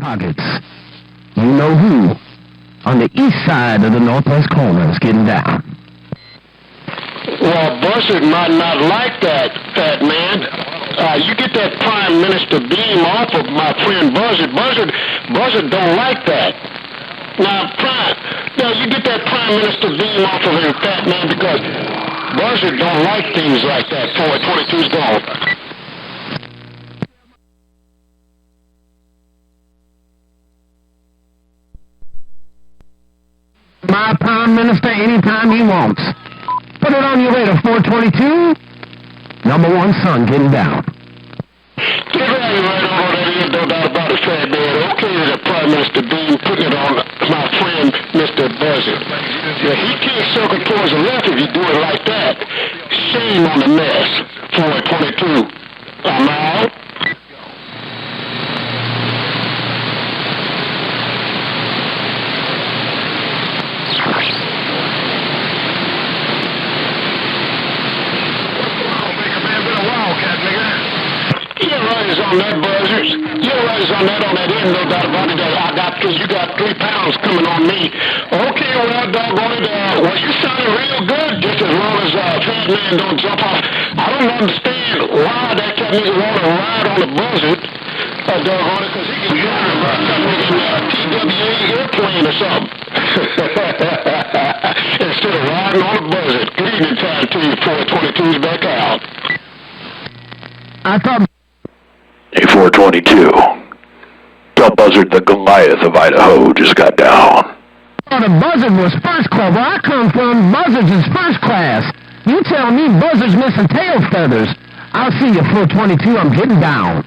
pockets. You know who? On the east side of the northwest corner is getting down. Well, Buzzard might not like that, fat man. You get that Prime Minister beam off of my friend Buzzard. Buzzard don't like that. Now, you get that Prime Minister beam off of him, fat man, because Buzzard don't like things like that. 422's gone. My Prime Minister anytime he wants. Put it on your way to 422. Number one son getting down. Get right over there, no doubt about it, fat man. Okay, the Prime Minister beam putting it on my friend, Mr. Buzzard. Yeah, he can't circle towards the left if you do it like that. Shame on the mess. 422. I'm out. On that, Buzzards. You're right on that end, no doubt about it. You got 3 pounds coming on me. Okay, well, doggone it. Well, you sounded real good, just as long as Fat Man don't jump off. I don't understand why that cat nigga want to ride on the Buzzard. Doggone it, because he can drive about something in a TWA airplane or something. Instead of riding on the Buzzard. Good evening time to you. 422's back out. I thought... Hey, 422. Tell Buzzard the Goliath of Idaho just got down. Oh, the Buzzard was first class. Where I come from, Buzzards is first class. You tell me Buzzard's missing tail feathers. I'll see you, 422. I'm getting down.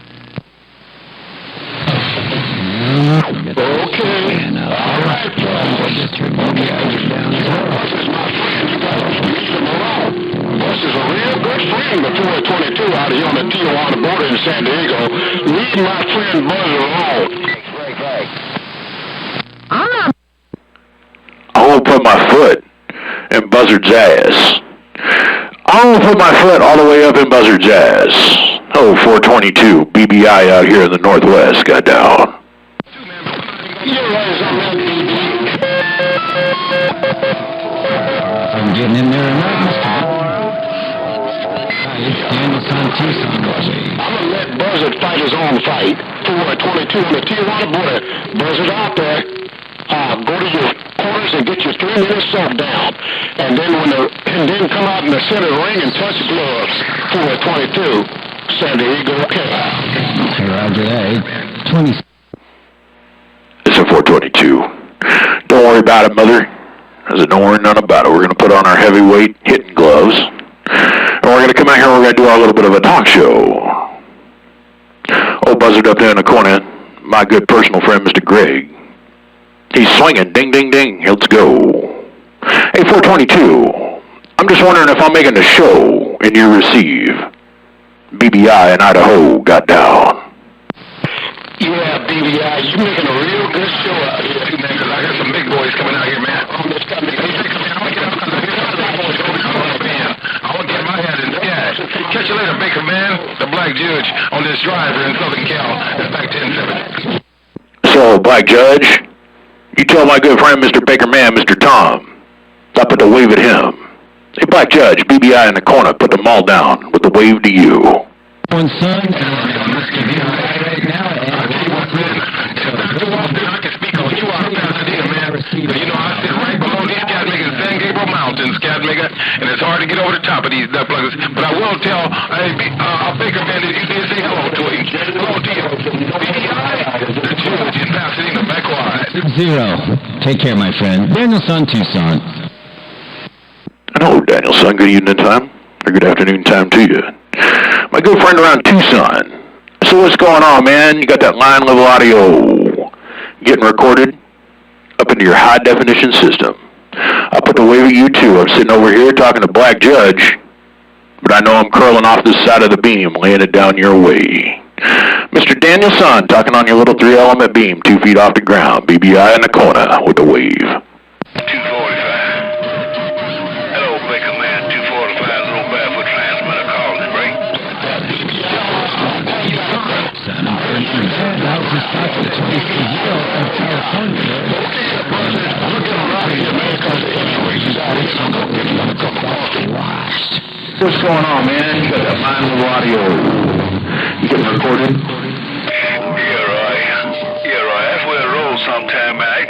Okay. All right, Buzzard is my friend. You got to leave him alone. Buss is a real good friend before 22 out here on the Tijuana border in San Diego. Leave my friend Buzz alone. I won't put my foot in Buzzard's ass. I won't put my foot all the way up in Buzzard's ass. Oh, 422, BBI out here in the Northwest got down. You're right on that, I'm getting in there tonight, Mr. Danielson, Tucson. I'm going to let Buzzard fight his own fight. 422 on the Tijuana border. Buzzard out there. Go to your quarters and get your 3 minutes soap down. And then come out in the center ring and touch gloves. 422. San Diego, okay. Roger that. 20. It's a 422. Don't worry about it, Mother. I said, don't worry none about it. We're going to put on our heavyweight hitting gloves. And we're going to come out here and we're going to do our little bit of a talk show. Old Buzzard up there in the corner, my good personal friend, Mr. Greg. He's swinging. Ding, ding, ding. Let's go. Hey, 422. I'm just wondering if I'm making the show and you receive. BBI in Idaho got down. Yeah, BBI, you making a real good show out here, man, because I got some big boys coming out here, man. I'm just coming to I want to get my head in the sky. Catch you later, Baker, man. The black judge on this driver in Southern Cal. It's back 10-7. So, Black Judge, you tell my good friend, Mr. Baker Man, Mr. Tom, stop at the wave at him. Hey, Black Judge, BBI in the corner, put them all down with the wave to you. One son, right now, I tell you what, man, I can speak on you out of Pasadena, man. You know, I sit right below these Catmaker, San Gabriel Mountains, Catmaker, and it's hard to get over the top of these duck pluggers. But I will tell Baker, man, that you did say hello to him. Hello to you. The judge in Pasadena, back wide. 0. Take care, my friend. Danielson, Tucson. Hello, Danielson. Good evening time, or good afternoon time to you. My good friend around Tucson. So what's going on, man? You got that line level audio getting recorded up into your high definition system. I put the wave at you too. I'm sitting over here talking to Black Judge, but I know I'm curling off this side of the beam, laying it down your way. Mr. Danielson talking on your little 3-element beam, 2 feet off the ground. BBI in the corner with the wave. 245. Hello, Baker Man. 245, little barefoot transmitter calling, right? What's going on, man? You got that fine little audio. You getting recorded? Yeah, right. That's where it rolls sometime, man. I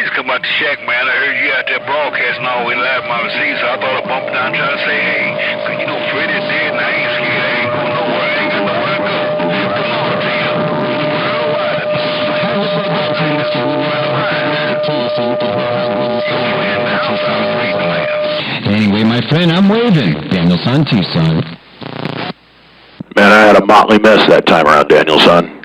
just come out the shack, man. I heard you out there broadcasting all the way live on my receiver, so I thought I'd bump down trying to say, hey, cause you know Freddie's dead and I ain't scared. I ain't going nowhere. I ain't got nowhere to go. Come on, Tina. Anyway, my friend, I'm waving. Daniel Son, Tucson. Man, I had a motley mess that time around, Daniel, son.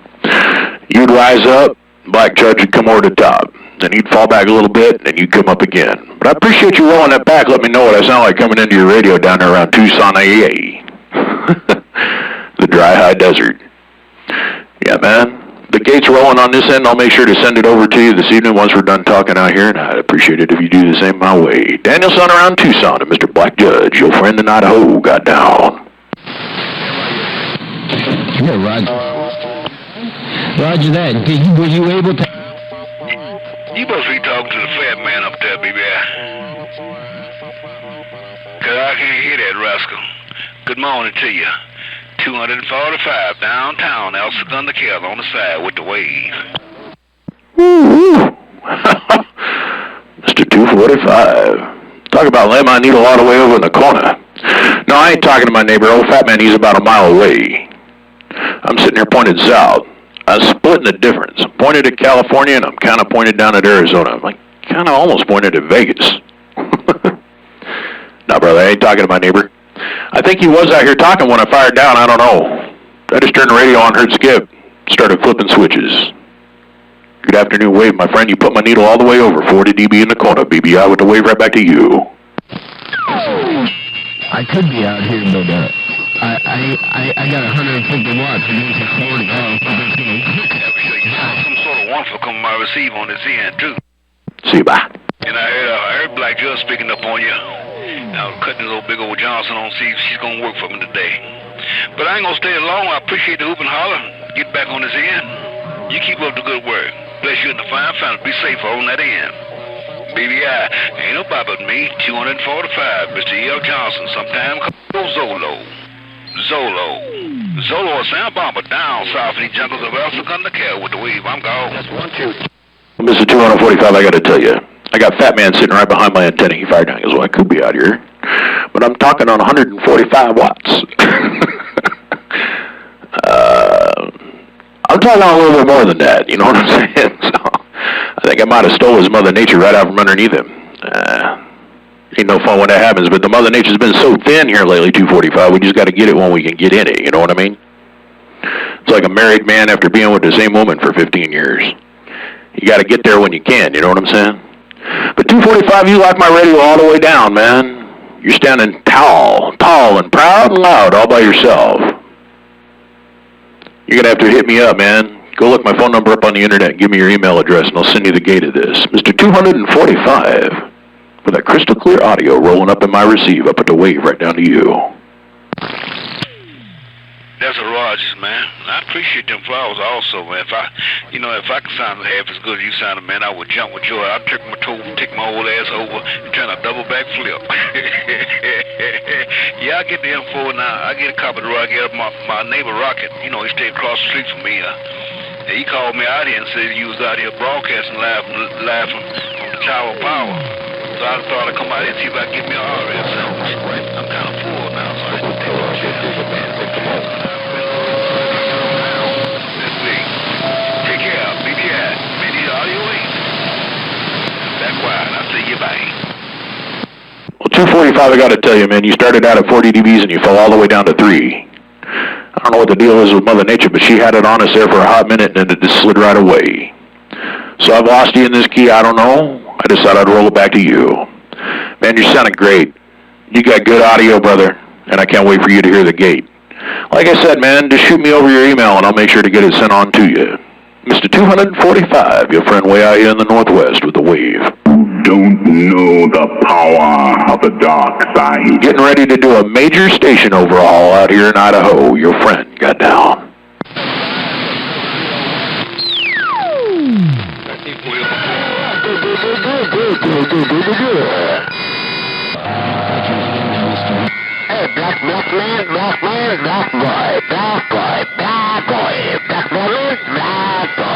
You'd rise up, Black Judge would come over the top. Then you'd fall back a little bit, and you'd come up again. But I appreciate you rolling that back. Let me know what I sound like coming into your radio down there around Tucson, AA. The dry, high desert. Yeah, man. The gate's rolling on this end. I'll make sure to send it over to you this evening once we're done talking out here, and I'd appreciate it if you do the same my way. Daniel Son around Tucson and Mr. Black Judge, your friend in Idaho, got down. Yeah, Roger. Roger that. Were you able to... You must be talking to the fat man up there, baby. Cause I can't hear that rascal. Good morning to you. 245 downtown, El Segundo Kill on the side with the wave. Mr. 245. Talk about laying my needle all the way over in the corner. No, I ain't talking to my neighbor. Old fat man, he's about a mile away. I'm sitting here pointed south. I'm splitting the difference. I'm pointed at California, and I'm kind of pointed down at Arizona. I'm like kind of almost pointed at Vegas. No, brother, I ain't talking to my neighbor. I think he was out here talking when I fired down. I don't know. I just turned the radio on, heard Skip, started flipping switches. Good afternoon, Wave, my friend. You put my needle all the way over 40 dB in the corner, BBI, with the wave right back to you. I could be out here, but I got 150 watts against a 40. Some sort of wonderful come my receive on this end, too. See you, bye. And I heard Black Judge speaking up on you. Now, cutting this old big old Johnson on, see if she's going to work for me today. But I ain't going to stay long. I appreciate the hoop and holler. Get back on this end. You keep up the good work. Bless you and the fine family. Be safe on that end. BBI, ain't nobody but me, 245, Mr. E.L. Johnson, sometime called Zolo. Zolo, a sound bomber down south in the jungles of El Segundo Kill with the wave. I'm gone. That's 1, 2. Well, Mr. 245, I got to tell you. I got Fat Man sitting right behind my antenna. He fired down. He goes, well, I could be out here. But I'm talking on 145 watts. I'm talking on a little bit more than that. You know what I'm saying? So I think I might have stole his Mother Nature right out from underneath him. Ain't no fun when that happens. But the Mother Nature's been so thin here lately, 245, we just got to get it when we can get in it. You know what I mean? It's like a married man after being with the same woman for 15 years. You got to get there when you can. You know what I'm saying? But 245, you lock my radio all the way down, man. You're standing tall and proud and loud all by yourself. You're going to have to hit me up, man. Go look my phone number up on the internet and give me your email address, and I'll send you the gate of this. Mr. 245, with that crystal clear audio rolling up in my receive up at the wave right down to you. That's a Rogers, man. I appreciate them flowers also, man. If I could sound half as good as you sounded, man, I would jump with joy. I'd take my old ass over and try to double back flip. Yeah, I get the info now. I get a copy of the rock. I get my neighbor Rocket. You know, he stayed across the street from me. He called me out here and said he was out here broadcasting live from the Tower of Power. So I thought I'd come out here and see if I could get me an RF sandwich. I'm kind of full now, so I had to take a chance. Take care, BBI. Maybe audio 8. Back wide. I'll see you bye. Well, 245, I got to tell you, man, you started out at 40 dBs and you fell all the way down to 3. I don't know what the deal is with Mother Nature, but she had it on us there for a hot minute, and then it just slid right away. So I've lost you in this key, I don't know. I decided I'd roll it back to you. Man, you're sounding great. You got good audio, brother, and I can't wait for you to hear the gate. Like I said, man, just shoot me over your email, and I'll make sure to get it sent on to you. Mr. 245, your friend way out here in the Northwest with the wave. Don't know the power of the dark side. Getting ready to do a major station overhaul out here in Idaho. Your friend got down. Hey, black boy, black boy, black woman, black boy.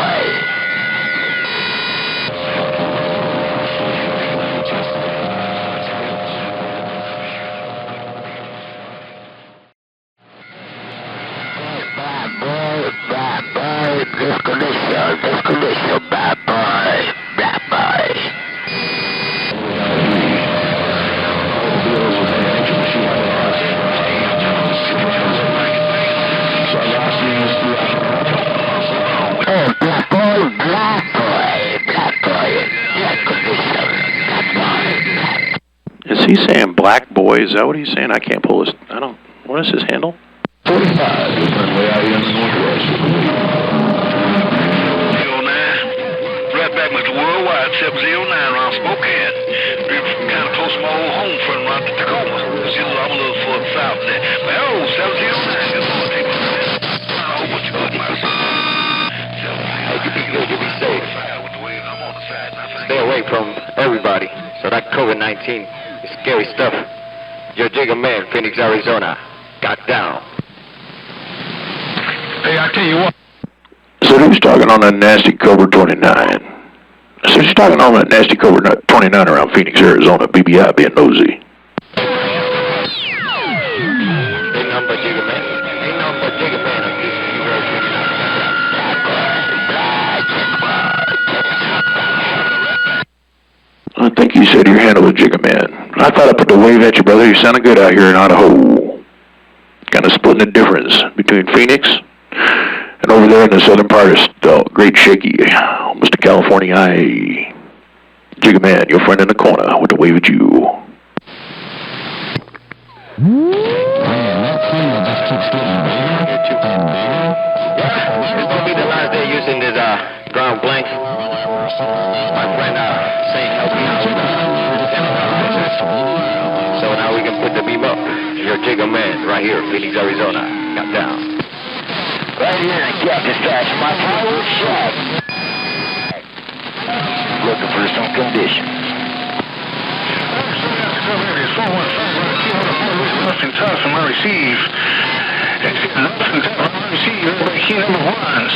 Bad boy, discondition, bad boy, black boy. Oh, black boy, discondition, bad boy. Is he saying black boy? Is that what he's saying? I can't pull his... What is his handle? 45, way out here in the northwest. 09, right back Mr. Worldwide, 709 around Spokane. We're kind of close to my old home front around the Tacoma. I'm a little further south there. But oh, 709, good morning, people. I hope what you good, my son. Hey, you be good, you be safe. Stay away from everybody. So that COVID-19 is scary stuff. Your Jigga Man, Phoenix, Arizona, got down. Hey, I tell you what. So who's talking on that nasty Cobra 29? So she's talking on that nasty Cobra 29 around Phoenix, Arizona. BBI being nosy. Ain't nothing but Jigga Man. Ain't nothing but Jigga Man on this. I think you said your handle was Jigga Man. I thought I put the wave at you, brother. You sounded good out here in Idaho. Kind of splitting the difference between Phoenix and over there in the southern part of the Great Shaky, almost to California. Jigga Man, your friend in the corner with the wave at you. Man, that signal just keeps getting bigger and bigger. It's gonna be the last day using this ground blank. My friend saying help me out. So now we can put the beam up. Your Jigga Man right here, Phoenix, Arizona. Got down. Right here in Cactus Patch, my power shack. Looking for some conditions. I receive number ones.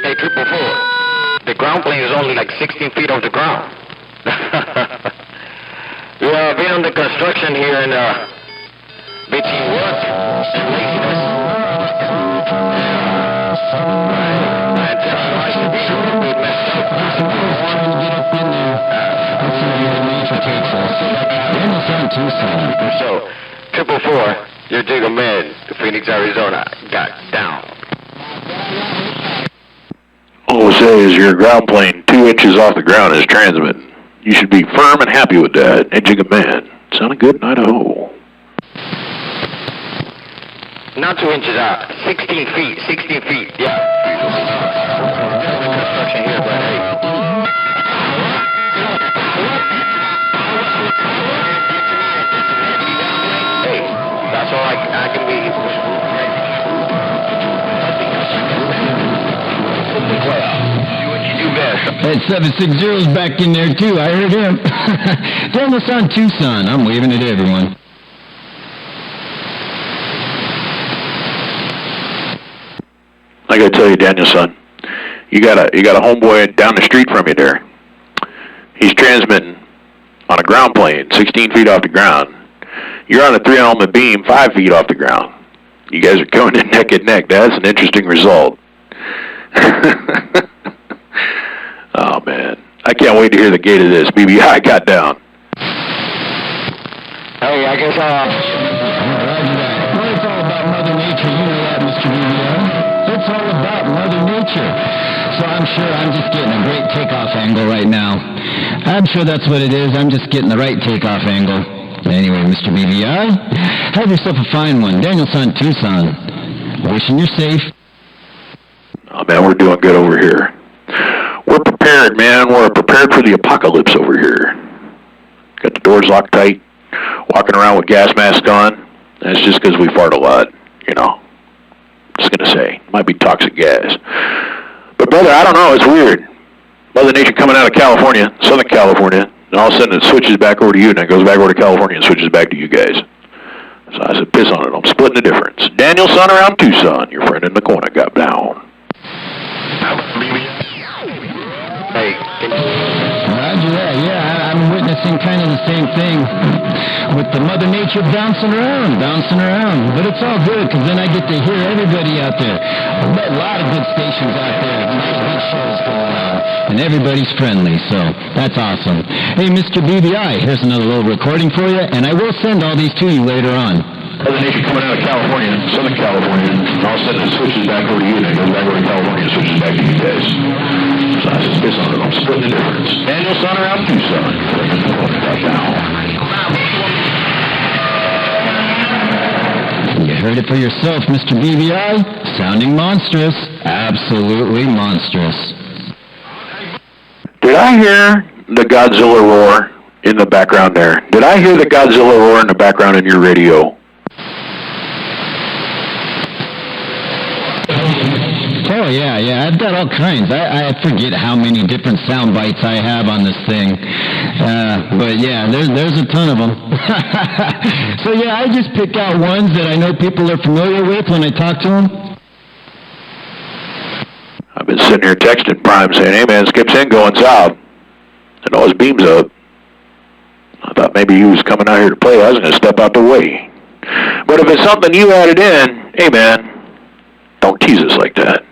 Hey, 444. The ground plane is only like 16 feet off the ground. We have been on the construction here in between work and laziness. So, 444, your Jigga Man, Phoenix, Arizona, got down. All I say is your ground plane 2 inches off the ground is transmitting. You should be firm and happy with that. And Jigga Man, sounded good in Idaho. Not 2 inches out, 16 feet, yeah. Construction here, but hey. Hey, that's all I can be. That 760's back in there too, I heard him. Daniel San Tucson, I'm waving at everyone. I gotta tell you, Daniel, son, you got a homeboy down the street from you there. He's transmitting on a ground plane, 16 feet off the ground. You're on a 3-element beam, 5 feet off the ground. You guys are going in neck and neck. That's an interesting result. Oh man, I can't wait to hear the gate of this. BBI got down. Hey, I guess Well, it's all about Mother Nature, you know that, Mr. BBI. It's all about Mother Nature. So I'm sure I'm just getting a great takeoff angle right now. I'm sure that's what it is. I'm just getting the right takeoff angle. Anyway, Mr. BBI, have yourself a fine one. Daniel San Tucson, wishing you're safe. Oh man, we're doing good over here. We're prepared, man. We're prepared for the apocalypse over here. Got the doors locked tight, walking around with gas masks on. That's just because we fart a lot, you know. Just gonna say, might be toxic gas. But brother, I don't know, it's weird. Mother Nature coming out of California, Southern California, and all of a sudden it switches back over to you, and it goes back over to California and switches back to you guys. So I said, piss on it, I'm splitting the difference. Daniel Son around Tucson, your friend in the corner got down. Hey, Roger that, yeah, I'm witnessing kind of the same thing with the Mother Nature bouncing around. But it's all good, because then I get to hear everybody out there. A lot of good stations out there, a lot of good shows going on, and everybody's friendly, so that's awesome. Hey, Mr. BBI, here's another little recording for you, and I will send all these to you later on. Mother Nature coming out of California, Southern California, and all of a sudden it switches back over to you, and it goes back over to California and switches back to you guys. So I said, piss on it, I'm splitting the difference. Daniel Son around Tucson, got down. You heard it for yourself, Mr. BBI. Sounding monstrous. Absolutely monstrous. Did I hear the Godzilla roar in the background there? Did I hear the Godzilla roar in the background in your radio? Oh, yeah, I've got all kinds. I forget how many different sound bites I have on this thing. But yeah, there's a ton of them. So yeah, I just pick out ones that I know people are familiar with when I talk to them. I've been sitting here texting Prime saying, hey man, Skip's in going south. And all his beams up. I thought maybe he was coming out here to play. I was going to step out the way. But if it's something you added in, hey man, don't tease us like that.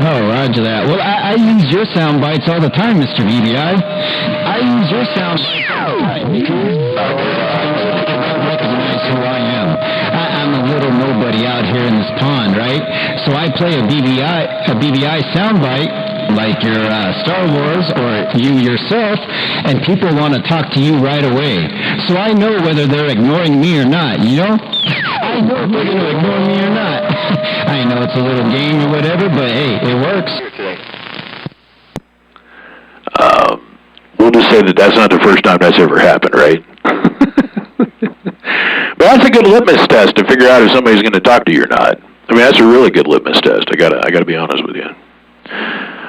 Oh, roger that. Well, I use your sound bites all the time, Mr. BBI. I use your sound bites all the time because I recognize who I am. I'm a little nobody out here in this pond, right? So I play a BBI sound bite, like your Star Wars or you yourself, and people want to talk to you right away. So I know whether they're ignoring me or not, you know? I know if they're going to ignore me or not. I know it's a little game or whatever, but hey, it works. We'll just say that that's not the first time that's ever happened, right? But that's a good litmus test to figure out if somebody's going to talk to you or not. I mean, that's a really good litmus test. I gotta be honest with you.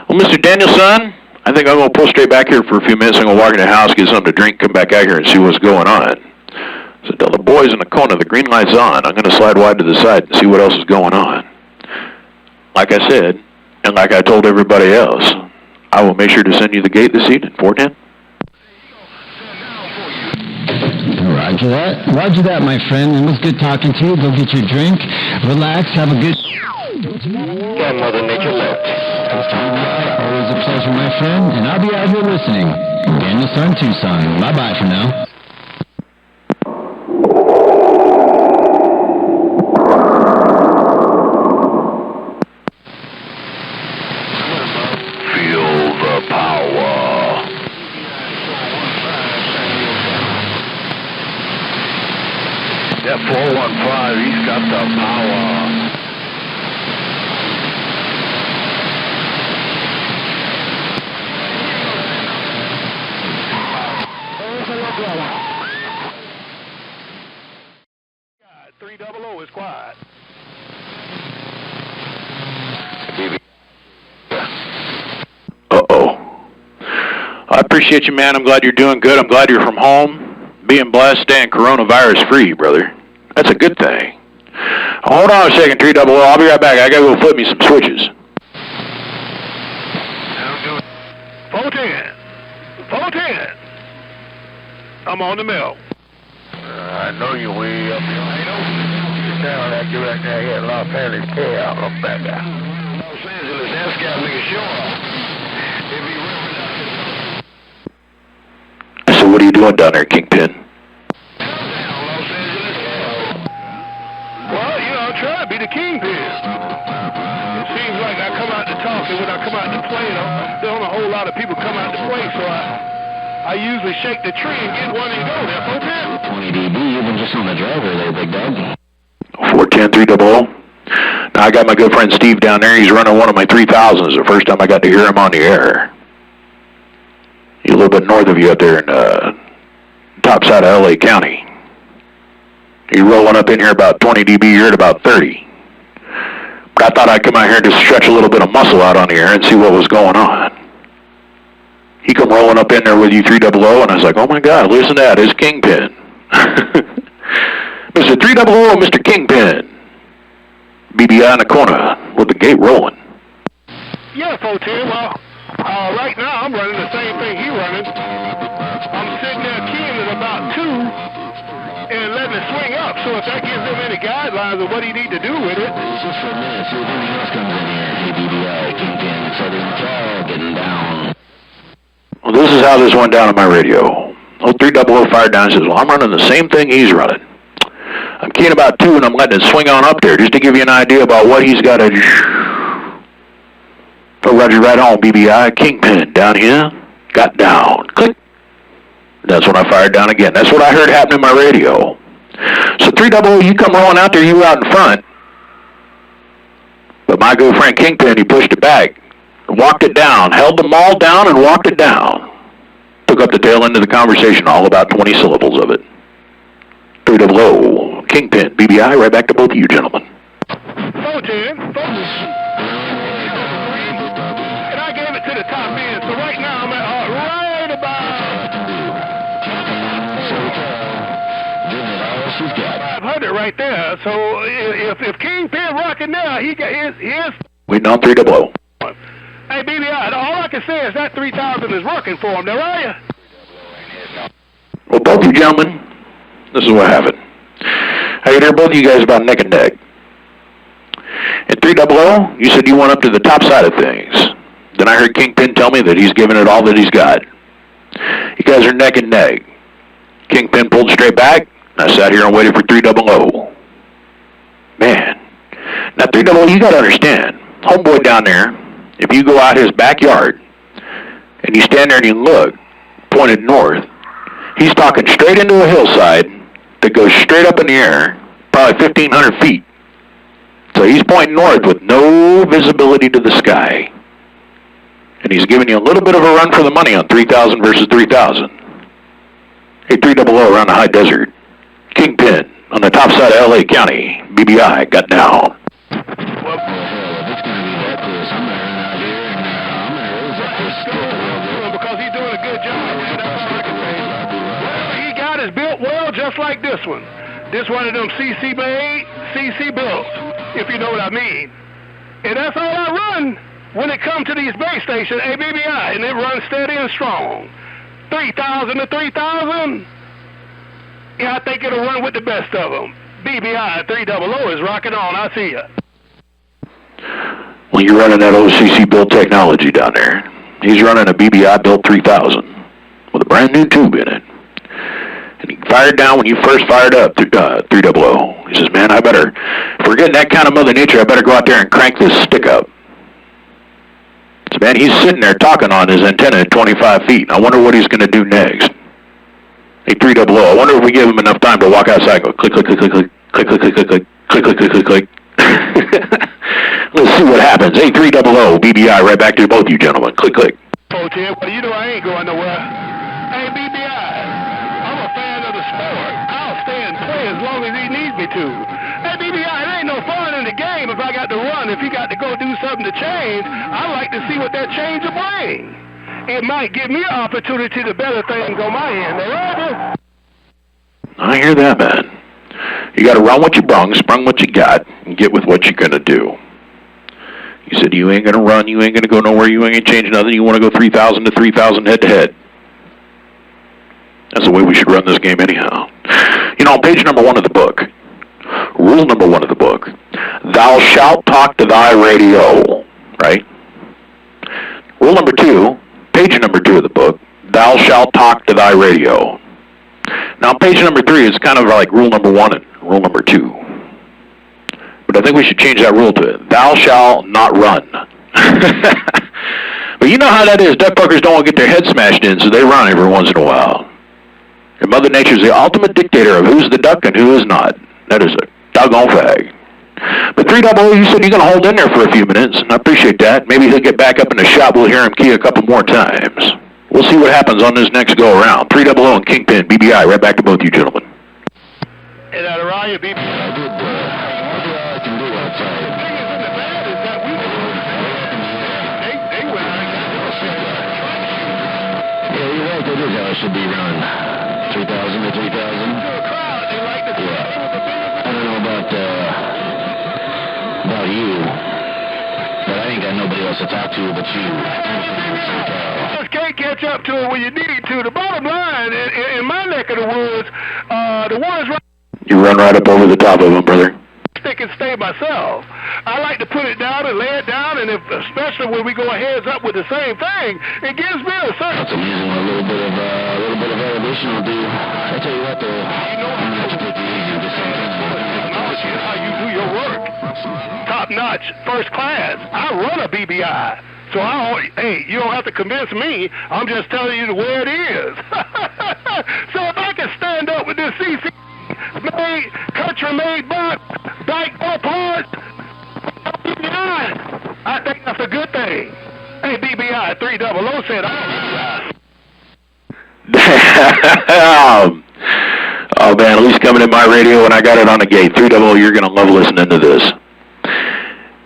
Well, Mr. Danielson, I think I'm going to pull straight back here for a few minutes. I'm going to walk in the house, get something to drink, come back out here and see what's going on. So tell the boys in the corner the green light's on. I'm going to slide wide to the side and see what else is going on. Like I said, and like I told everybody else, I will make sure to send you the gate this evening, 410. Roger that, my friend. It was good talking to you. Go get your drink, relax, have a good... yeah, Mother Nature left. Always a pleasure, my friend, and I'll be out here listening. Daniel Son, Tucson. Bye-bye for now. Feel the power. That 415, he's got the power. God, 300 is quiet. Uh-oh. I appreciate you, man. I'm glad you're doing good. I'm glad you're from home, being blessed, staying coronavirus-free, brother. That's a good thing. Hold on a second, 300. I'll be right back. I gotta go flip me some switches. 410. 410. I'm on the mill. I know you're way up here. You sound like you're right there at Los Angeles Care up back there. Los Angeles, that's got to make a show off. So what are you doing down there, Kingpin? Well, you know, I'm trying to be the kingpin. It seems like I come out to talk, and when I come out to play, there don't a whole lot of people come out to play, so I usually shake the tree and get one and go there, 410. 20 dB, you've been just on the driver there, big dog. 410, 300. Now, I got my good friend Steve down there. He's running one of my 3000s. The first time I got to hear him on the air. He's a little bit north of you up there in top side of L.A. County. You're rolling up in here about 20 dB, you're at about 30. But I thought I'd come out here and just stretch a little bit of muscle out on the air and see what was going on. He come rolling up in there with you 300, and I was like, oh my God, listen to that, it's Kingpin. Mr. 300, Mr. Kingpin. BBI in the corner with the gate rolling. Yeah, 410. Well, right now I'm running the same thing he running. I'm sitting there keying at about 2 and letting it swing up. So if that gives him any guidelines of what he need to do with it. It's just for a minute. See if anything else comes in here. Hey, BBI, Kingpin, Southern Cal, getting down. Well, this is how this went down on my radio. 0300 fired down and says, well, I'm running the same thing he's running. I'm keying about 2 and I'm letting it swing on up there just to give you an idea about what he's got to do. So Roger, right on, BBI. Kingpin down here. Got down. Click. That's when I fired down again. That's what I heard happen in my radio. So 300, you come rolling out there, you were out in front. But my good friend Kingpin, he pushed it back. Walked it down. Held the maul down and walked it down. Took up the tail end of the conversation, all about 20 syllables of it. 300, Kingpin, BBI, right back to both of you gentlemen. 410. And I gave it to the top end. So right now I'm at right about 500 right there. So if Kingpin rocking now, he got his. Waiting on 300. Hey, BBI, all I can say is that 3,000 is working for him. Now, are you? Well, both you gentlemen, this is what happened. I could hear both of you guys about neck and neck. At 300, you said you went up to the top side of things. Then I heard Kingpin tell me that he's giving it all that he's got. You guys are neck and neck. Kingpin pulled straight back. I sat here and waited for 300. Man. Now, 300, you got to understand. Homeboy down there, if you go out his backyard and you stand there and you look, pointed north, he's talking straight into a hillside that goes straight up in the air, probably 1,500 feet. So he's pointing north with no visibility to the sky. And he's giving you a little bit of a run for the money on 3,000 versus 3,000. Hey, 300 around the high desert. Kingpin on the top side of L.A. County. BBI got down. Because he's doing a good job, man. That's all I can say. Well, he got his built well just like this one. This one of them CC made, CC built, if you know what I mean. And that's all I run when it comes to these base stations, ABBI, and it runs steady and strong. 3,000 to 3,000, yeah, I think it'll run with the best of them. BBI 300 is rocking on. I see ya. Well, you're running that OCC built technology down there. He's running a BBI built 3000 with a brand new tube in it. And he fired down when you first fired up 300. He says, man, if we're getting that kind of Mother Nature, I better go out there and crank this stick up. So, man, he's sitting there talking on his antenna at 25 feet. I wonder what he's going to do next. Hey, 300, I wonder if we give him enough time to walk outside and go click, click, click, click, click, click, click, click, click, click, click, click, click, click, click. Let's see what happens. Hey, 300, BBI, right back to both you gentlemen. Click, click. 410, well, you know I ain't going nowhere. Hey, BBI, I'm a fan of the sport. I'll stay and play as long as he needs me to. Hey, BBI, it ain't no fun in the game if I got to run. If he got to go do something to change, I like to see what that change will bring. It might give me an opportunity to better things on my end. Right? I hear that, man. You got to run what you brung, sprung what you got, and get with what you're going to do. You said you ain't going to run, you ain't going to go nowhere, you ain't going to change nothing, you want to go 3,000 to 3,000 head-to-head. That's the way we should run this game anyhow. You know, on page number 1 of the book, rule number 1 of the book, thou shalt talk to thy radio, right? Rule number 2, page number 2 of the book, thou shalt talk to thy radio. Now, on page number 3, it's kind of like rule number 1 and rule number 2. But I think we should change that rule to thou shalt not run. But you know how that is. Duck fuckers don't want to get their head smashed in, so they run every once in a while. And Mother Nature's the ultimate dictator of who's the duck and who is not. That is a doggone fag. But 300, you said you're going to hold in there for a few minutes, and I appreciate that. Maybe he'll get back up in the shop. We'll hear him key a couple more times. We'll see what happens on this next go-around. 300 and Kingpin, BBI, right back to both you gentlemen. Is that around your BBI? I did all I can do outside. The thing is, in the bad is that we they went out and got their share. Yeah, you're right. That is how it should be run. 3,000 to 3,000. To a crowd, they like to see I don't know about you, but I ain't got nobody else to talk to but you. Just can't catch up to it when you need to. The bottom line, in my neck of the woods, the ones right. You run right up over the top of them, brother. Stick and stay myself. I like to put it down and lay it down, and especially when we go heads up with the same thing, it gives me a certain. That's amazing what a little bit of elevation will do. I tell you what, though, I'm gonna have to take it easy with this thing. How you do your work. Top notch, first class. I run a BBI. So hey, you don't have to convince me. I'm just telling you the way it is. So if I can stand up with this CC made, country-made bike or parts, BBI, I think that's a good thing. Hey, BBI 300 said I Oh man, at least coming in my radio when I got it on the gate. 300, you're gonna love listening to this.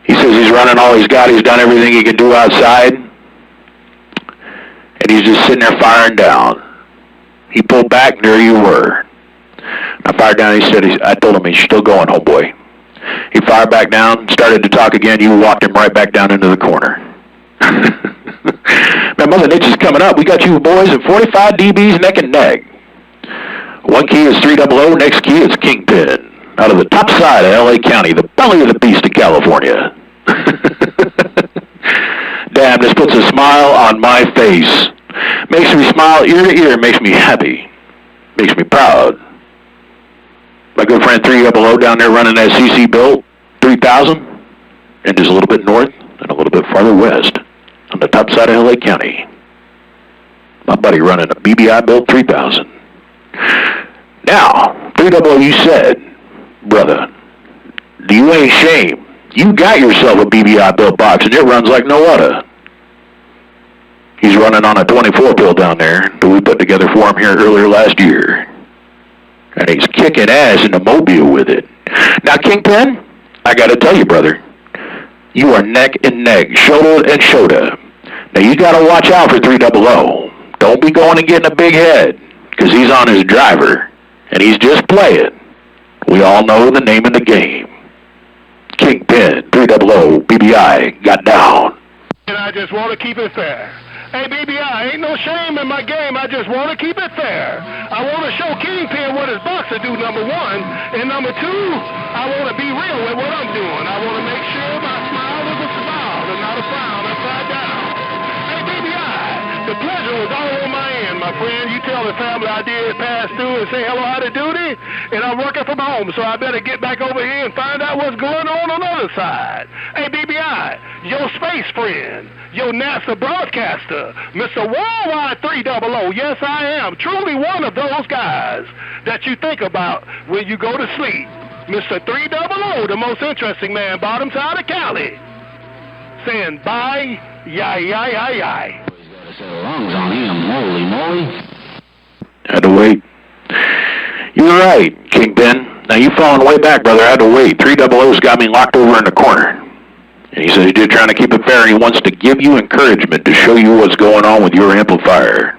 He says he's running all he's got. He's done everything he can do outside, and he's just sitting there firing down. He pulled back, and there you were. I fired down. I told him he's still going, homeboy. He fired back down, started to talk again. You walked him right back down into the corner. Man, Mother Nature's coming up. We got you boys at 45 dBs neck and neck. One key is 300, next key is Kingpin. Out of the top side of L.A. County, the belly of the beast of California. Damn, this puts a smile on my face. Makes me smile ear to ear, makes me happy. Makes me proud. My good friend 300 down there running that CC built 3000, and just a little bit north and a little bit farther west on the top side of L.A. County. My buddy running a BBI built 3000. Now, 300, you said, brother, you ain't shame. You got yourself a BBI built box, and it runs like no other. He's running on a 24 pill down there that we put together for him here earlier last year. And he's kicking ass in the Mobile with it. Now, Kingpin, I got to tell you, brother, you are neck and neck, shoulder and shoulder. Now, you got to watch out for 300. Don't be going and getting a big head, because he's on his driver, and he's just playing. We all know the name of the game. Kingpin, 300, BBI, got down. And I just want to keep it fair. Hey, BBI, ain't no shame in my game. I just want to keep it fair. I want to show Kingpin what his boxer do, number one. And number two, I want to be real with what I'm doing. I want to make sure my smile is a smile and not a frown upside down. Hey, BBI, the pleasure was all on my end, my friend. You tell the family I did pass through and say hello, howdy doody. And I'm working from home, so I better get back over here and find out what's going on the other side. Hey, BBI, your space friend, your NASA broadcaster, Mr. Worldwide 300. Yes, I am truly one of those guys that you think about when you go to sleep. Mr. 300, the most interesting man, bottom side of Cali, saying bye, yai, yai, yai, yai. He's got a set of lungs on him. Holy moly. Had to wait. You're right, Kingpin. Now, you falling way back, brother. I had to wait. 300's got me locked over in the corner. And he says he's just trying to keep it fair, and he wants to give you encouragement to show you what's going on with your amplifier.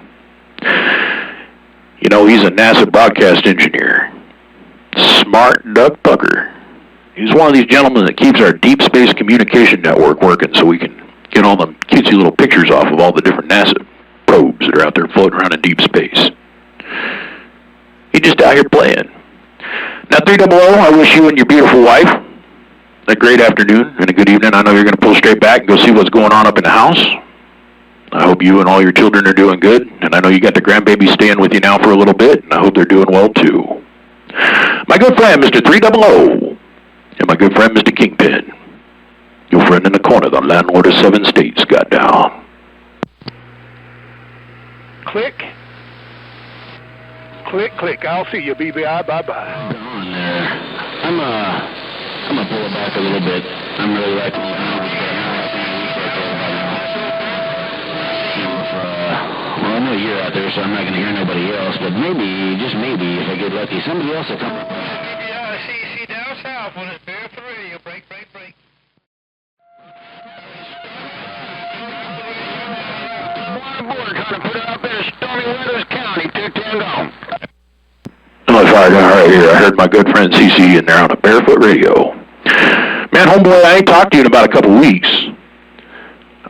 You know, he's a NASA broadcast engineer. Smart duck pucker. He's one of these gentlemen that keeps our deep space communication network working so we can get all them cutesy little pictures off of all the different NASA probes that are out there floating around in deep space. He's just out here playing. Now, 300, I wish you and your beautiful wife a great afternoon and a good evening. I know you're going to pull straight back and go see what's going on up in the house. I hope you and all your children are doing good, and I know you got the grandbaby staying with you now for a little bit, and I hope they're doing well too. My good friend, Mr. 300, and my good friend, Mr. Kingpin, your friend in the corner, the landlord of 7 states, got down. Click. Click, click. I'll see you, BBI. Bye-bye. On there. I'm gonna pull it back a little bit. I'm really liking the numbers right now. Well, I'm a year out there, so I'm not gonna hear nobody else. But maybe, just maybe, if I get lucky, somebody else will come. south when it's there for radio. Break. Border trying to put it up in Stormy Weathers County, 210 gone. All right here. I heard my good friend CC in there on a Barefoot Radio. Man, homeboy, I ain't talked to you in about a couple weeks.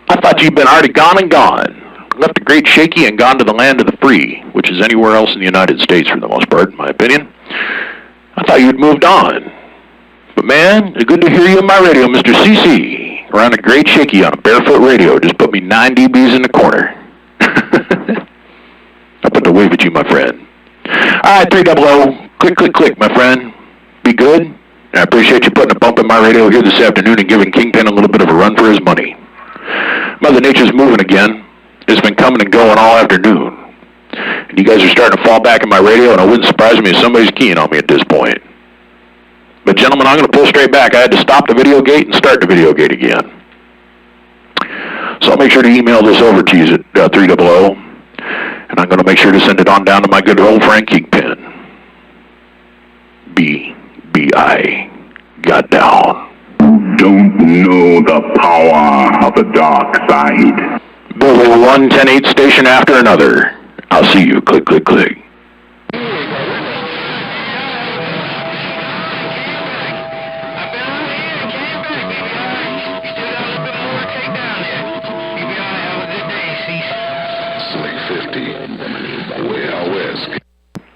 I thought you'd been already gone and gone. Left the great shaky and gone to the land of the free, which is anywhere else in the United States for the most part, in my opinion. I thought you'd moved on. But man, it's good to hear you on my radio, Mr. CC. Around the great shaky on a Barefoot Radio. Just put me 9 dBs in the corner. I put the wave at you, my friend. Alright, 300. Click, my friend. Be good. I appreciate you putting a bump in my radio here this afternoon and giving Kingpin a little bit of a run for his money. Mother Nature's moving again. It's been coming and going all afternoon. And you guys are starting to fall back in my radio, and it wouldn't surprise me if somebody's keying on me at this point. But gentlemen, I'm going to pull straight back. I had to stop the video gate and start the video gate again. So I'll make sure to email this over to you at 300. And I'm going to make sure to send it on down to my good old friend Kingpin. B.I. Got down. Don't know the power of the dark side. Building 110-8 station after another. I'll see you. Click.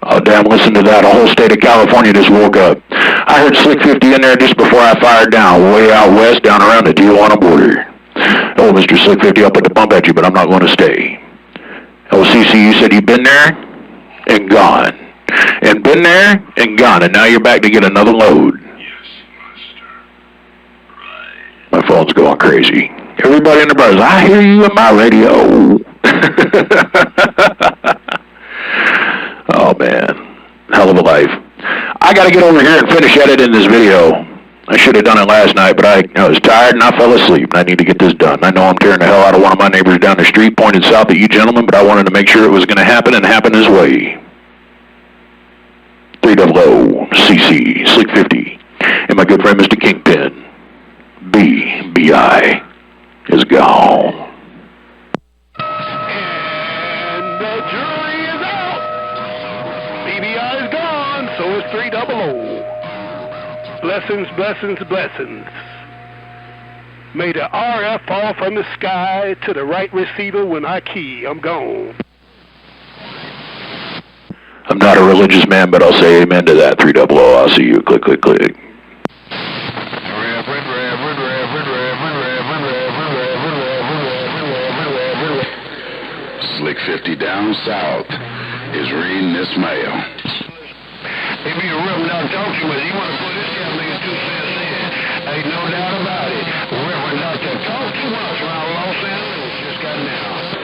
Oh, damn, listen to that. A whole state of California just woke up. I heard Slick 50 in there just before I fired down, way out west, down around the Tijuana border. Oh, Mr. Slick 50, I'll put the bump at you, but I'm not going to stay. LCC, you said you've been there and gone. And been there and gone, and now you're back to get another load. Yes, Master. Right. My phone's going crazy. Everybody in the bars, I hear you in my radio. Oh, man. Hell of a life. I got to get over here and finish editing this video. I should have done it last night, but I was tired and I fell asleep, and I need to get this done. I know I'm tearing the hell out of one of my neighbors down the street, pointed south at you gentlemen, but I wanted to make sure it was going to happen and happen this way. 300, CC, Slick 50, and my good friend Mr. Kingpin, B.I. is gone. And the jury is out. BBI is gone, so is 300. Blessings. May the RF fall from the sky to the right receiver when I key. I'm gone. I'm not a religious man, but I'll say amen to that, 300. I'll see you. Click. Reverend. Slick 50 down south is reading this mail. If you're a Reverend Dr. Talking with, you want to put this down, make it 2 cents in. Ain't no doubt about it. Reverend Dr. Talk too much around Los Angeles. Just got announced.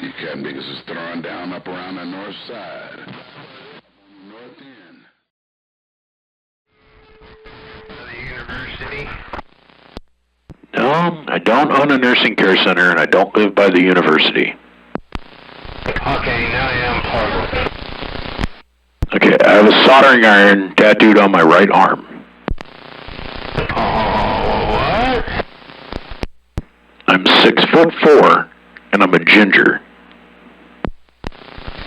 You cotton biggers is throwing down up around the north side. North end. The university. No, I don't own a nursing care center, and I don't live by the university. Okay, now I'm part. Okay, I have a soldering iron tattooed on my right arm. What? I'm 6'4", and I'm a ginger.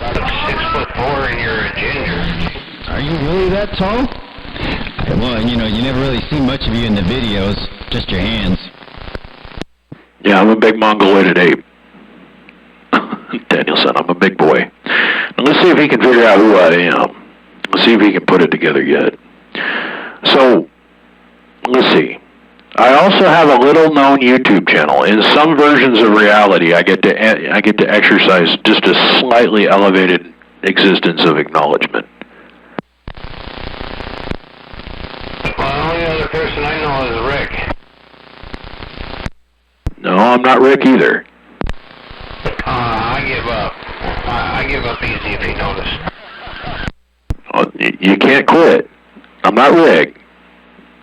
6'4" and you're a ginger. Are you really that tall? Well, you never really see much of you in the videos, just your hands. Yeah, I'm a big mongoloided ape. Danielson, I'm a big boy. Now, let's see if he can figure out who I am. Let's see if he can put it together yet. So, let's see. I also have a little-known YouTube channel. In some versions of reality, I get to exercise just a slightly elevated existence of acknowledgement. Well, the only other person I know is Rick. No, I'm not Rick either. I give up. I give up easy if you notice. You can't quit. I'm not Rick.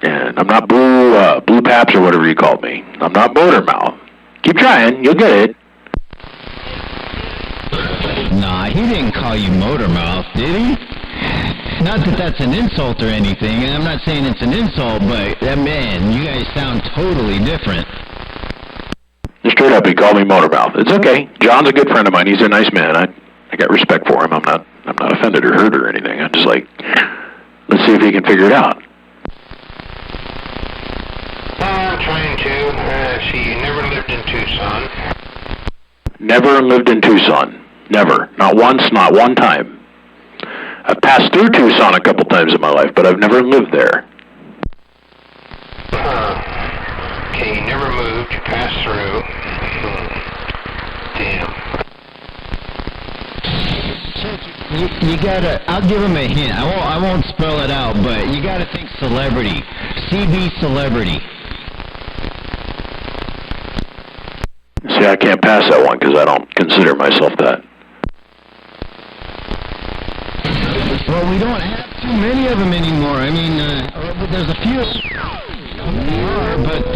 And I'm not Blue Paps or whatever you called me. I'm not Motormouth. Keep trying, you'll get it. Nah, he didn't call you Motormouth, did he? Not that that's an insult or anything, and I'm not saying it's an insult, but, man, you guys sound totally different. Straight up, he called me Motormouth. It's okay. John's a good friend of mine. He's a nice man. I got respect for him. I'm not offended or hurt or anything. I'm just like, let's see if he can figure it out. I'm trying to. See, you never lived in Tucson. Never lived in Tucson. Never. Not once, not one time. I've passed through Tucson a couple times in my life, but I've never lived there. Okay, you never moved, you passed through. Damn. You gotta, I'll give him a hint. I won't spell it out, but you gotta think celebrity. CB celebrity. See, I can't pass that one because I don't consider myself that. Well, we don't have too many of them anymore. I mean, there's a few, but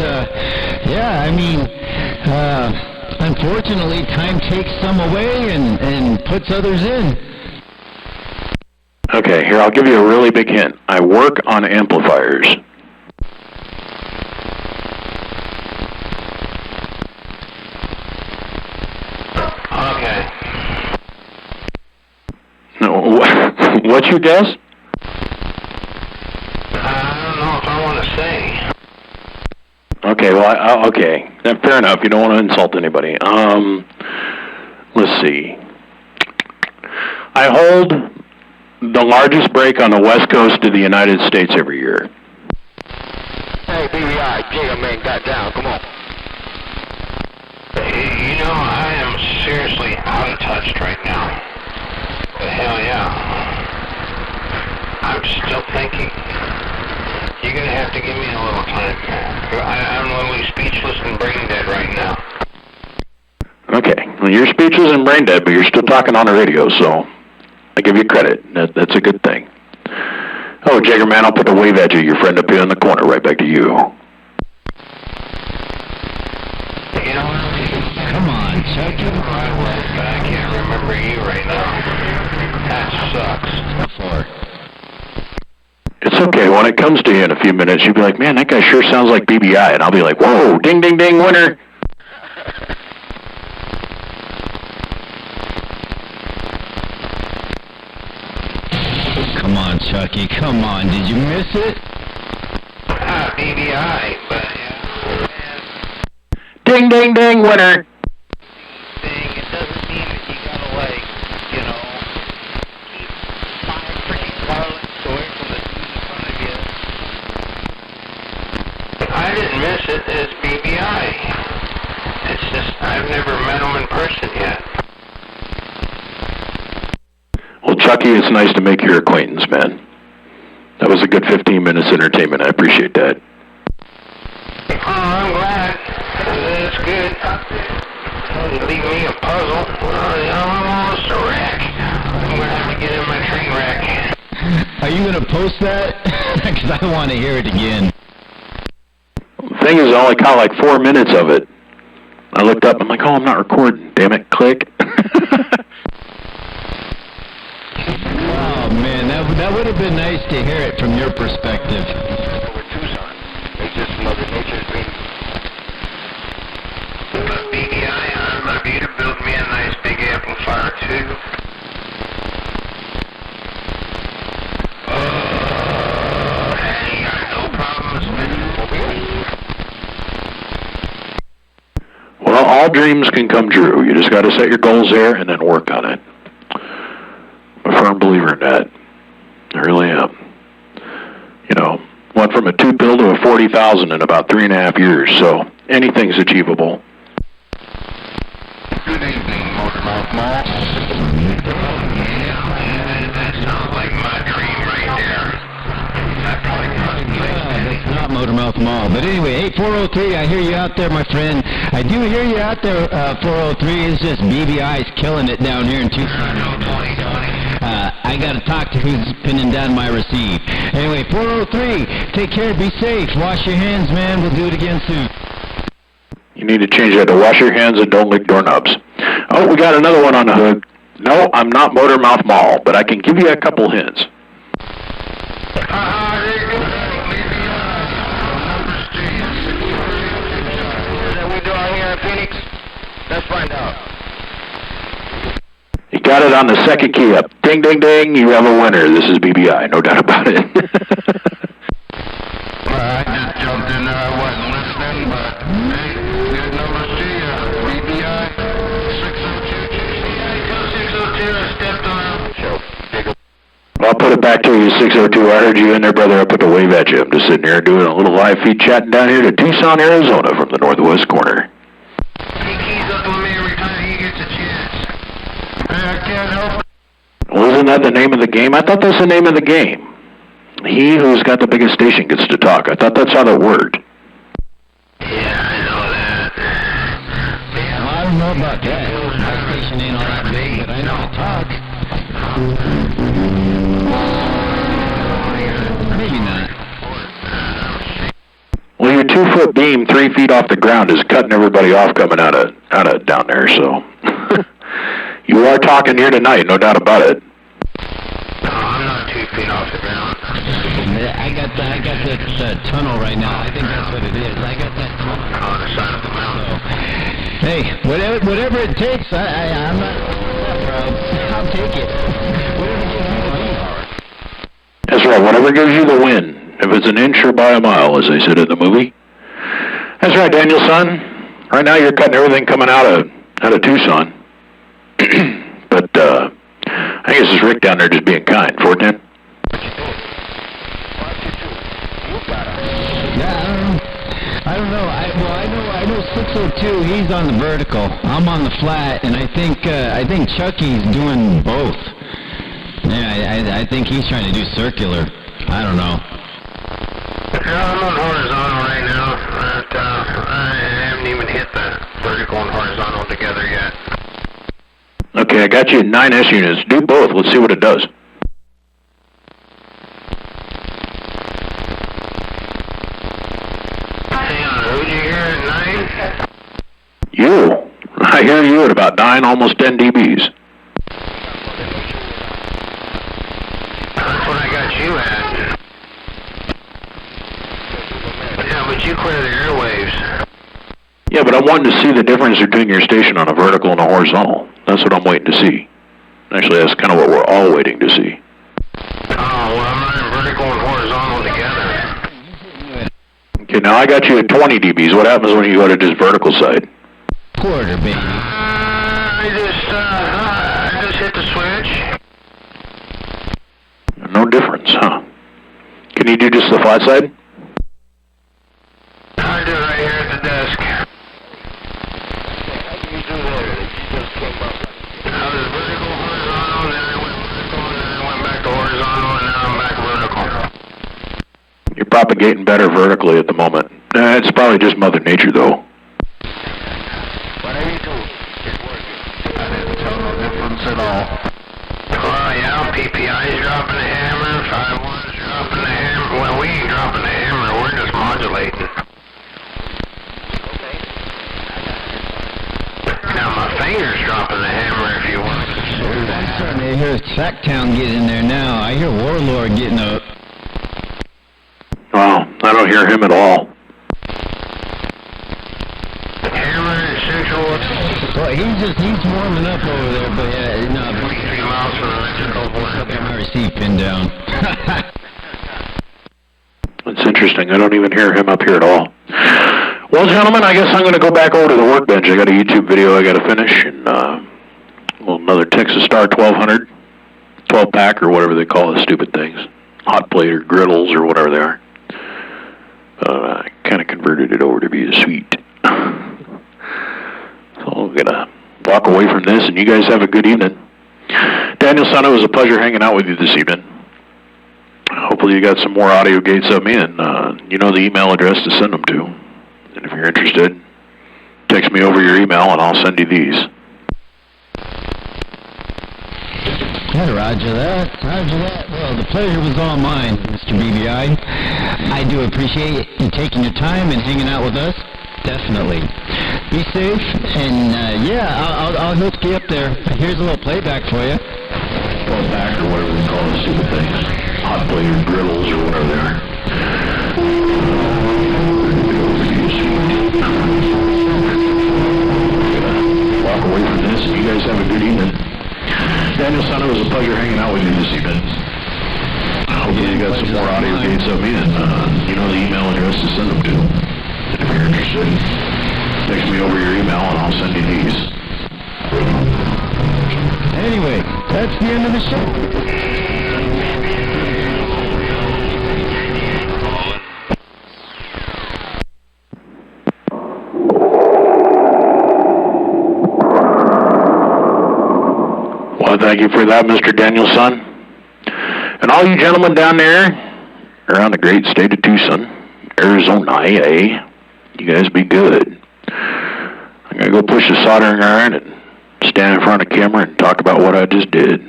yeah, I mean, unfortunately, time takes some away and puts others in. Okay, here, I'll give you a really big hint. I work on amplifiers. Okay. No, what's your guess? I don't know if I want to say. Okay, well, okay. Fair enough. You don't want to insult anybody. Let's see. I hold the largest break on the west coast of the United States every year. Hey, BBI, Jigga Man, got down. Come on. You know, I am seriously out of touch right now. But hell yeah. I'm still thinking. You're going to have to give me a little time. I'm literally speechless and brain dead right now. Okay, well, you're speechless and brain dead, but you're still talking on the radio, so I give you credit. That's a good thing. Oh, Jagger Man, I'll put the wave edge of your friend up here in the corner right back to you. You know what? Come on, Chucky. I was, but I can't remember you right now. That sucks. For. It's okay. When it comes to you in a few minutes, you'll be like, man, that guy sure sounds like BBI. And I'll be like, whoa, ding, ding, ding, winner. Come on, Chucky. Come on. Did you miss it? BBI, but yeah. Ding, ding, ding, winner. It doesn't mean that you gotta, like, you know, keep 5 freaking car lengths away from the dude in front of you. I didn't miss it. It's BBI. It's just, I've never met him in person yet. Well, Chucky, it's nice to make your acquaintance, man. That was a good 15 minutes entertainment. I appreciate that. Oh, I'm glad. That's good. Leave me a puzzle. I'm almost a wreck. I'm going to have to get in my train wreck. Are you going to post that? Because I want to hear it again. The thing is, I only caught like 4 minutes of it. I looked up, I'm like, oh, I'm not recording. Damn it, click. Oh, man, that would have been nice to hear it from your perspective. Over Tucson. It's just Mother Nature's baby. But BBI, I'm going to be to build me a nice big amplifier, too. Hey, no problems, man. Well, all dreams can come true. You just got to set your goals there and then work on it. I'm a firm believer in that. I really am. You know, went from a 2 pill to a 40,000 in about 3.5 years, so anything's achievable. Good evening, Motormouth Mall. Yeah, that sounds like my dream right there. I probably must be That's not Motormouth Mall. But anyway, hey, 403, I hear you out there, my friend. I do hear you out there, 403. It's just BBI's killing it down here in Tucson. No, 2020. I I got to talk to who's pinning down my receive. Anyway, 403, take care, be safe, wash your hands, man. We'll do it again soon. You need to change that to wash your hands and don't lick doorknobs. Oh, we got another one on the hook. No, I'm not Motormouth Mall, but I can give you a couple hints. Let's find out. You got it on the second key up. Ding, ding, ding, you have a winner. This is BBI, no doubt about it. I just jumped in there. I wasn't listening, but hey, good numbers to you. BBI 602. I stepped on. I'll put it back to you, 602. I heard you in there, brother. I put the wave at you. I'm just sitting here doing a little live feed chatting down here to Tucson, Arizona from the northwest corner. He keys up on me every time he gets a chance. I can't help it. Wasn't that the name of the game? I thought that's the name of the game. He who's got the biggest station gets to talk. I thought that's how that worked. Yeah, I know that. Well, I don't know about that. My station ain't all that big, but I know to talk. Maybe not. Well, your 2-foot beam 3 feet off the ground is cutting everybody off coming out of down there, so. You are talking here tonight, no doubt about it. No, I'm not 2 feet off the ground. I got that tunnel right now. I think that's what it is. I got that tunnel. On the side of the mountain. So, hey, whatever it takes, I'm not proud. I'll take it. Whatever gives you the win. That's right, whatever gives you the win. If it's an inch or by a mile, as they said in the movie. That's right, Daniel, son. Right now you're cutting everything coming out of Tucson. But, I guess it's Rick down there just being kind. 410? Yeah, I don't know. I know 602. He's on the vertical. I'm on the flat, and I think Chucky's doing both. Yeah, I think he's trying to do circular. I don't know. Yeah, I'm on horizontal right now. I haven't even hit the vertical and horizontal together yet. Okay, I got you 9S units. Do both. Let's see what it does. Hang on, who'd you hear at 9? You. I hear you at about 9, almost 10 dBs. That's what I got you at. Yeah, but you clear the airwaves. Yeah, but I'm wanting to see the difference between your station on a vertical and a horizontal. That's what I'm waiting to see. Actually, that's kind of what we're all waiting to see. Oh, well, I'm running vertical and horizontal together. Okay, now I got you at 20 dBs. What happens when you go to just vertical side? Quarter, baby. I just hit the switch. No difference, huh? Can you do just the flat side? I do it right here at the desk. I was vertical, horizontal, then I went vertical, and then I went back to horizontal, and now I'm back vertical. You're propagating better vertically at the moment. It's probably just Mother Nature, though. Whatever you do, it's working. I didn't tell no difference at all. Oh, yeah, PPI's dropping the hammer, 5-1's dropping the hammer. Well, we ain't dropping the hammer, we're just modulating. Now my finger's dropping the hammer if you want to see I'm that. starting to hear Sacktown get in there now. I hear Warlord getting up. Well, I don't hear him at all. Hammer in Central. Well, he's warming up over there, but yeah, no. 23 miles from the electrical I've got board. my receipt pinned down. It's interesting. I don't even hear him up here at all. Well, gentlemen, I guess I'm going to go back over to the workbench. I got a YouTube video I got to finish, and another Texas Star 1200, 12-pack or whatever they call the stupid things, hot plate or griddles or whatever they are. I kind of converted it over to be a suite. So I'm going to walk away from this, and you guys have a good evening. Daniel, son, it was a pleasure hanging out with you this evening. Hopefully you got some more audio gates of me, and you know the email address to send them to. And if you're interested, text me over your email, and I'll send you these. Roger that. Roger that. Well, the pleasure was all mine, Mr. BBI. I do appreciate you taking your time and hanging out with us. Definitely. Be safe, and I'll hook you up there. Here's a little playback for you. Well, back or whatever they call the stupid things. Hot plate or griddles or whatever they are. Walk away from this, and you guys have a good evening. Daniel, son, it was a pleasure hanging out with you this evening. Hopefully you got some more audio dates of me, and you know the email address to send them to. And if you're interested, text me over your email, and I'll send you these. Anyway, that's the end of the show. Well, thank you for that, Mr. Danielson. And all you gentlemen down there around the great state of Tucson, Arizona, eh? You guys be good. I'm going to go push the soldering iron and stand in front of the camera and talk about what I just did.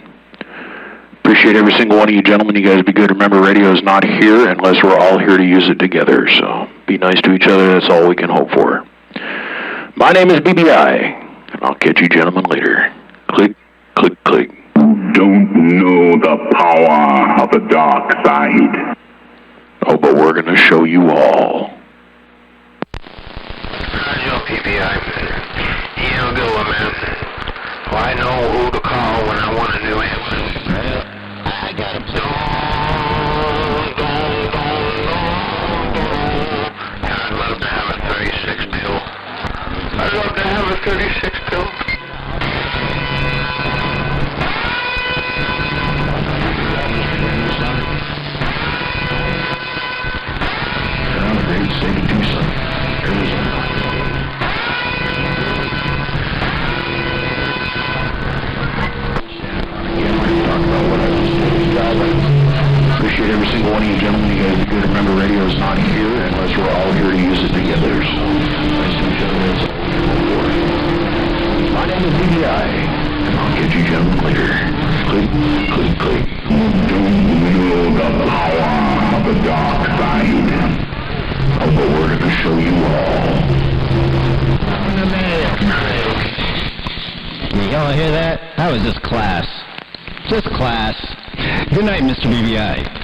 Appreciate every single one of you gentlemen. You guys be good. Remember, radio is not here unless we're all here to use it together. So be nice to each other. That's all we can hope for. My name is BBI, and I'll catch you gentlemen later. Click, click, click. Don't know the power of the dark side. Oh, but we're going to show you all. Yo, PBI. You do it, man. Well, I know who to call when I want a new answer. Well, I got him. I'd love to have a 36 pill. I'd love to have a 36 pill. Around the great state of Tucson, Arizona. Appreciate every single one of you gentlemen. You guys be good. Remember, radio is not here unless we're all here to use it together. So, nice to each other. That's all we can hope for. My name is BBI, and I'll catch you gentlemen later. Click, click, click. Don't know the power of the dark side. Oh, but we're going to show you all. Y'all hear that? That was just class. Just class. Good night, Mr. BBI.